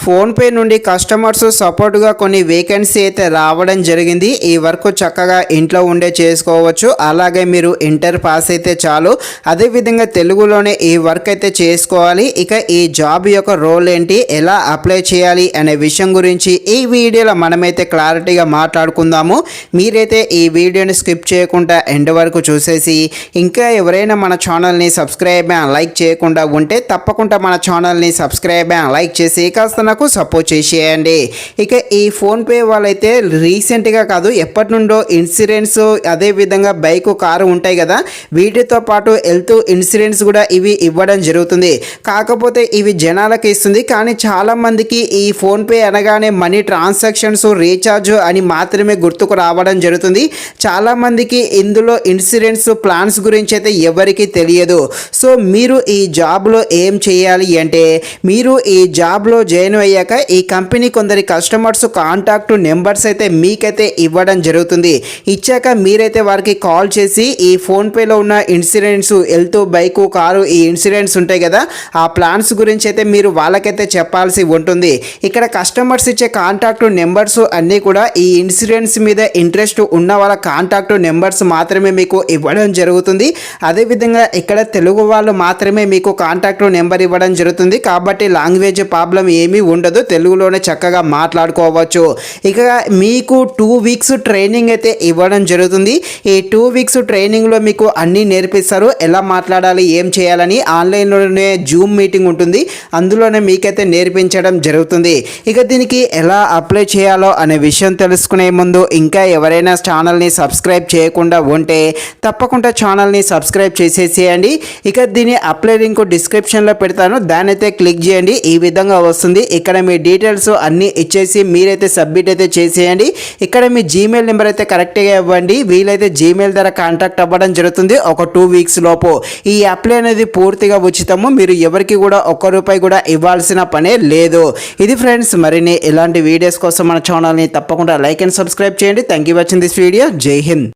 PhonePe నుండి customers సపోర్ట్గా కొన్ని వేకెన్సీ అయితే రావడం జరిగింది. ఈ వర్క్ చక్కగా ఇంట్లో ఉండే చేసుకోవచ్చు. అలాగే మీరు ఇంటర్ పాస్ అయితే చాలు. అదేవిధంగా తెలుగులోనే ఈ వర్క్ అయితే చేసుకోవాలి. ఇక ఈ జాబ్ యొక్క రోల్ ఏంటి, ఎలా అప్లై చేయాలి అనే విషయం గురించి ఈ వీడియోలో మనమైతే క్లారిటీగా మాట్లాడుకుందాము. మీరైతే ఈ వీడియోని స్కిప్ చేయకుండా ఎండ్ వరకు చూసేసి ఇంకా ఎవరైనా మన ఛానల్ని సబ్స్క్రైబ్ అండ్ లైక్ చేయకుండా ఉంటే తప్పకుండా మన ఛానల్ని సబ్స్క్రైబ్ అండ్ లైక్ చేసి కాస్త నాకు సపోర్ట్ చేసేయండి. ఇక ఈ ఫోన్పే వాళ్ళైతే రీసెంట్గా కాదు, ఎప్పటి నుండో ఇన్సూరెన్స్ అదేవిధంగా బైక్ కారు ఉంటాయి కదా, వీటితో పాటు హెల్త్ ఇన్సూరెన్స్ కూడా ఇవి ఇవ్వడం జరుగుతుంది. కాకపోతే ఇవి జనాలకు ఇస్తుంది, కానీ చాలామందికి ఈ ఫోన్పే అనగానే మనీ ట్రాన్సాక్షన్స్ రీఛార్జ్ అని మాత్రమే గుర్తుకు రావడం జరుగుతుంది. చాలామందికి ఇందులో ఇన్సూరెన్స్ ప్లాన్స్ గురించి అయితే ఎవరికి తెలియదు. సో మీరు ఈ జాబ్లో ఏం చేయాలి అంటే, మీరు ఈ జాబ్లో జాయిన్ అయ్యాక ఈ కంపెనీ కొందరి కస్టమర్స్ కాంటాక్ట్ నెంబర్స్ అయితే మీకైతే ఇవ్వడం జరుగుతుంది. ఇచ్చాక మీరైతే వారికి కాల్ చేసి ఈ ఫోన్పేలో ఉన్న ఇన్సూరెన్స్, హెల్త్, బైక్, కారు ఈ ఇన్సూరెన్స్ ఉంటాయి కదా, ఆ ప్లాన్స్ గురించి అయితే మీరు వాళ్ళకైతే చెప్పాల్సి ఉంటుంది. ఇక్కడ కస్టమర్స్ ఇచ్చే కాంటాక్ట్ నెంబర్స్ అన్నీ కూడా ఈ ఇన్సూరెన్స్ మీద ఇంట్రెస్ట్ ఉన్న వాళ్ళ కాంటాక్ట్ నెంబర్స్ మాత్రమే మీకు ఇవ్వడం జరుగుతుంది. అదేవిధంగా ఇక్కడ తెలుగు వాళ్ళు మాత్రమే మీకు కాంటాక్ట్ నెంబర్ ఇవ్వడం జరుగుతుంది. కాబట్టి లాంగ్వేజ్ ప్రాబ్లం ఏమీ ఉండదు, తెలుగులోనే చక్కగా మాట్లాడుకోవచ్చు. ఇక మీకు 2 వీక్స్ ట్రైనింగ్ అయితే ఇవ్వడం జరుగుతుంది. ఈ 2 వీక్స్ ట్రైనింగ్లో మీకు అన్నీ నేర్పిస్తారు, ఎలా మాట్లాడాలి, ఏం చేయాలని. ఆన్లైన్లోనే జూమ్ మీటింగ్ ఉంటుంది, అందులోనే మీకైతే నేర్పించడం జరుగుతుంది. ఇక దీనికి ఎలా అప్లై చేయాలో అనే విషయం తెలుసుకునే ముందు ఇంకా ఎవరైనా ఛానల్ని సబ్స్క్రైబ్ చేయకుండా ఉంటే తప్పకుండా ఛానల్ని సబ్స్క్రైబ్ చేసేసేయండి. ఇక దీని అప్లై లింక్ డిస్క్రిప్షన్లో పెడతాను, దాన్ని అయితే క్లిక్ చేయండి. ఈ విధంగా వస్తుంది. ఇక్కడ మీ డీటెయిల్స్ అన్నీ ఇచ్చేసి మీరైతే సబ్మిట్ అయితే చేసేయండి. ఇక్కడ మీ జీమెయిల్ నెంబర్ అయితే కరెక్ట్గా ఇవ్వండి. వీలైతే జీమెయిల్ ద్వారా కాంటాక్ట్ అవ్వడం జరుగుతుంది ఒక 2 వీక్స్ లోపు. ఈ అప్లై అనేది పూర్తిగా ఉచితము, మీరు ఎవరికి కూడా ₹1 కూడా ఇవ్వాల్సిన పనే లేదు. ఇది ఫ్రెండ్స్, మరిన్ని ఇలాంటి వీడియోస్ కోసం మన ఛానల్ని తప్పకుండా లైక్ అండ్ సబ్స్క్రైబ్ చేయండి. Thank you watching this video. జై హింద్.